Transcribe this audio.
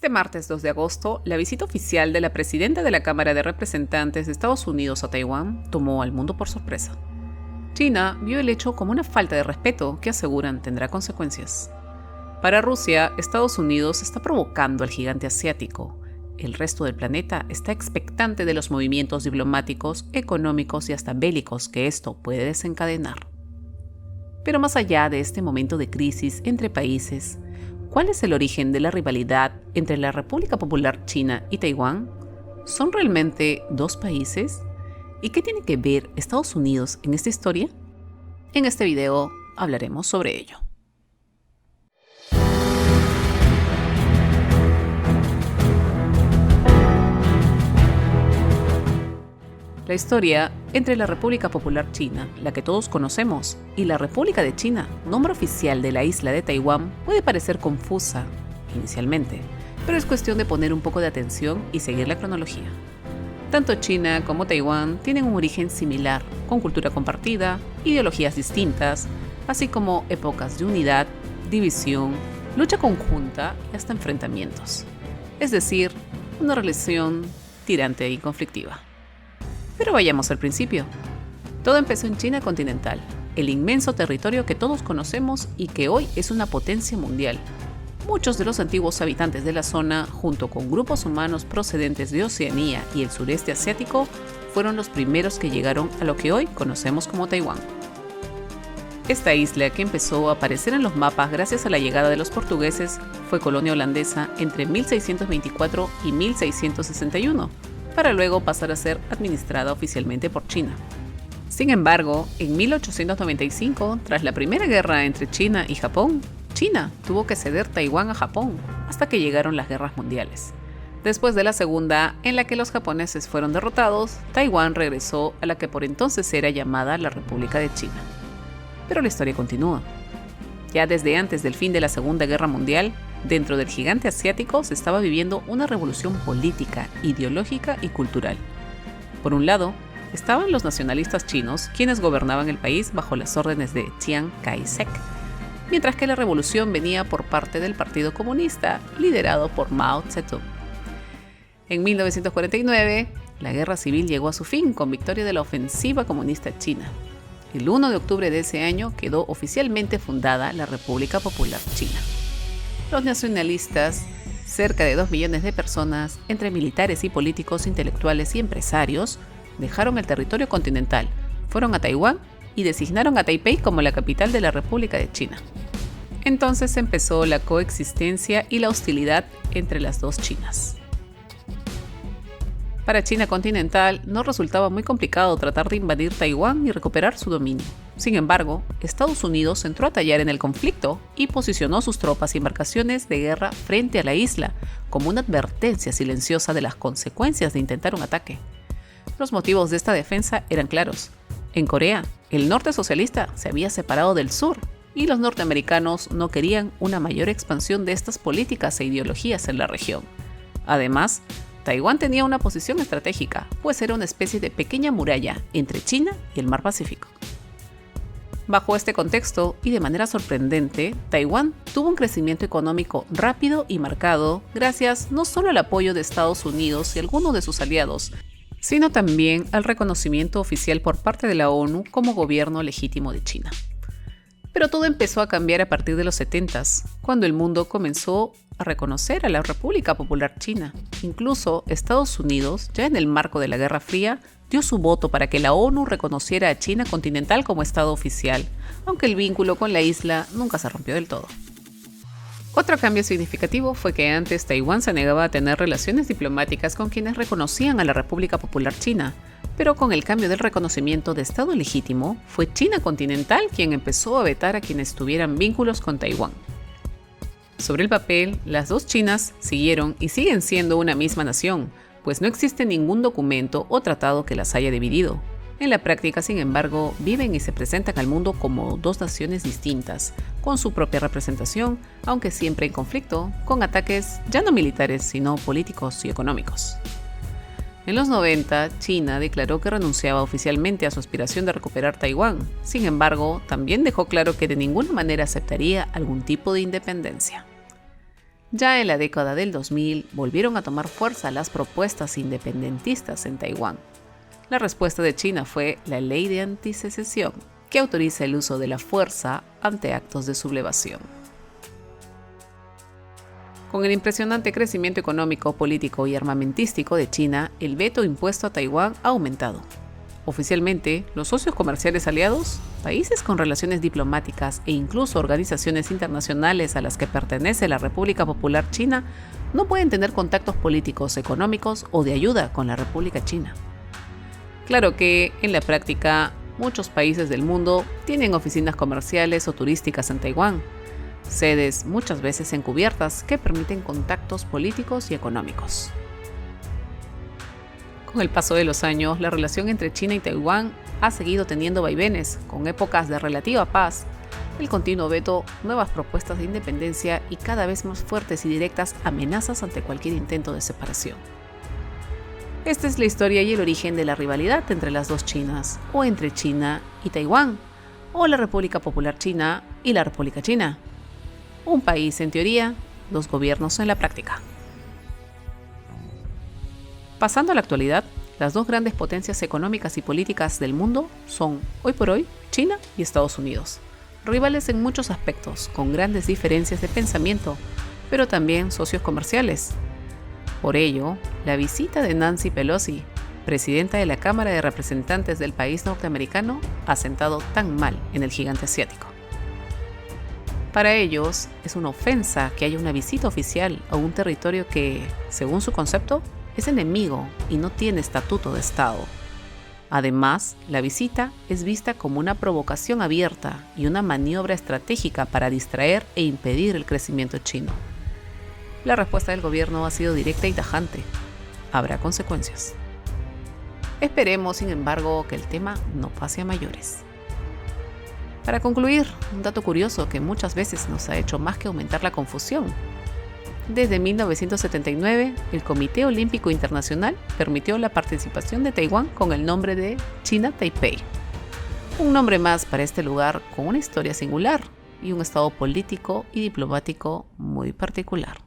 Este martes 2 de agosto, la visita oficial de la presidenta de la Cámara de Representantes de Estados Unidos a Taiwán tomó al mundo por sorpresa. China vio el hecho como una falta de respeto que aseguran tendrá consecuencias. Para Rusia, Estados Unidos está provocando al gigante asiático. El resto del planeta está expectante de los movimientos diplomáticos, económicos y hasta bélicos que esto puede desencadenar. Pero más allá de este momento de crisis entre países, ¿cuál es el origen de la rivalidad entre la República Popular China y Taiwán? ¿Son realmente dos países? ¿Y qué tiene que ver Estados Unidos en esta historia? En este video hablaremos sobre ello. La historia entre la República Popular China, la que todos conocemos, y la República de China, nombre oficial de la isla de Taiwán, puede parecer confusa inicialmente, pero es cuestión de poner un poco de atención y seguir la cronología. Tanto China como Taiwán tienen un origen similar, con cultura compartida, ideologías distintas, así como épocas de unidad, división, lucha conjunta y hasta enfrentamientos. Es decir, una relación tirante y conflictiva. Pero vayamos al principio. Todo empezó en China continental, el inmenso territorio que todos conocemos y que hoy es una potencia mundial. Muchos de los antiguos habitantes de la zona, junto con grupos humanos procedentes de Oceanía y el sureste asiático, fueron los primeros que llegaron a lo que hoy conocemos como Taiwán. Esta isla, que empezó a aparecer en los mapas gracias a la llegada de los portugueses, fue colonia holandesa entre 1624 y 1661, para luego pasar a ser administrada oficialmente por China. Sin embargo, en 1895, tras la primera guerra entre China y Japón, China tuvo que ceder Taiwán a Japón, hasta que llegaron las guerras mundiales. Después de la segunda, en la que los japoneses fueron derrotados, Taiwán regresó a la que por entonces era llamada la República de China. Pero la historia continúa. Ya desde antes del fin de la Segunda Guerra Mundial, dentro del gigante asiático se estaba viviendo una revolución política, ideológica y cultural. Por un lado, estaban los nacionalistas chinos, quienes gobernaban el país bajo las órdenes de Chiang Kai-shek, mientras que la revolución venía por parte del Partido Comunista, liderado por Mao Zedong. En 1949, la guerra civil llegó a su fin con victoria de la ofensiva comunista china. El 1 de octubre de ese año quedó oficialmente fundada la República Popular China. Los nacionalistas, cerca de 2 millones de personas, entre militares y políticos, intelectuales y empresarios, dejaron el territorio continental, fueron a Taiwán y designaron a Taipei como la capital de la República de China. Entonces empezó la coexistencia y la hostilidad entre las dos Chinas. Para China continental no resultaba muy complicado tratar de invadir Taiwán y recuperar su dominio. Sin embargo, Estados Unidos entró a tallar en el conflicto y posicionó sus tropas y embarcaciones de guerra frente a la isla, como una advertencia silenciosa de las consecuencias de intentar un ataque. Los motivos de esta defensa eran claros. En Corea, el norte socialista se había separado del sur, y los norteamericanos no querían una mayor expansión de estas políticas e ideologías en la región. Además, Taiwán tenía una posición estratégica, pues era una especie de pequeña muralla entre China y el Mar Pacífico. Bajo este contexto, y de manera sorprendente, Taiwán tuvo un crecimiento económico rápido y marcado gracias no solo al apoyo de Estados Unidos y algunos de sus aliados, sino también al reconocimiento oficial por parte de la ONU como gobierno legítimo de China. Pero todo empezó a cambiar a partir de los 70s, cuando el mundo comenzó a reconocer a la República Popular China. Incluso Estados Unidos, ya en el marco de la Guerra Fría, dio su voto para que la ONU reconociera a China continental como Estado oficial, aunque el vínculo con la isla nunca se rompió del todo. Otro cambio significativo fue que antes Taiwán se negaba a tener relaciones diplomáticas con quienes reconocían a la República Popular China, pero con el cambio del reconocimiento de Estado legítimo, fue China continental quien empezó a vetar a quienes tuvieran vínculos con Taiwán. Sobre el papel, las dos Chinas siguieron y siguen siendo una misma nación, pues no existe ningún documento o tratado que las haya dividido. En la práctica, sin embargo, viven y se presentan al mundo como dos naciones distintas, con su propia representación, aunque siempre en conflicto, con ataques ya no militares, sino políticos y económicos. En los 90, China declaró que renunciaba oficialmente a su aspiración de recuperar Taiwán. Sin embargo, también dejó claro que de ninguna manera aceptaría algún tipo de independencia. Ya en la década del 2000 volvieron a tomar fuerza las propuestas independentistas en Taiwán. La respuesta de China fue la Ley de Antisecesión, que autoriza el uso de la fuerza ante actos de sublevación. Con el impresionante crecimiento económico, político y armamentístico de China, el veto impuesto a Taiwán ha aumentado. Oficialmente, los socios comerciales aliados, países con relaciones diplomáticas e incluso organizaciones internacionales a las que pertenece la República Popular China, no pueden tener contactos políticos, económicos o de ayuda con la República China. Claro que, en la práctica, muchos países del mundo tienen oficinas comerciales o turísticas en Taiwán, sedes muchas veces encubiertas que permiten contactos políticos y económicos. Con el paso de los años, la relación entre China y Taiwán ha seguido teniendo vaivenes, con épocas de relativa paz, el continuo veto, nuevas propuestas de independencia y cada vez más fuertes y directas amenazas ante cualquier intento de separación. Esta es la historia y el origen de la rivalidad entre las dos Chinas, o entre China y Taiwán, o la República Popular China y la República China. Un país en teoría, dos gobiernos en la práctica. Pasando a la actualidad, las dos grandes potencias económicas y políticas del mundo son, hoy por hoy, China y Estados Unidos. Rivales en muchos aspectos, con grandes diferencias de pensamiento, pero también socios comerciales. Por ello, la visita de Nancy Pelosi, presidenta de la Cámara de Representantes del país norteamericano, ha sentado tan mal en el gigante asiático. Para ellos, es una ofensa que haya una visita oficial a un territorio que, según su concepto, es enemigo y no tiene estatuto de Estado. Además, la visita es vista como una provocación abierta y una maniobra estratégica para distraer e impedir el crecimiento chino. La respuesta del gobierno ha sido directa y tajante. Habrá consecuencias. Esperemos, sin embargo, que el tema no pase a mayores. Para concluir, un dato curioso que muchas veces nos ha hecho más que aumentar la confusión. Desde 1979, el Comité Olímpico Internacional permitió la participación de Taiwán con el nombre de China Taipei. Un nombre más para este lugar con una historia singular y un estado político y diplomático muy particular.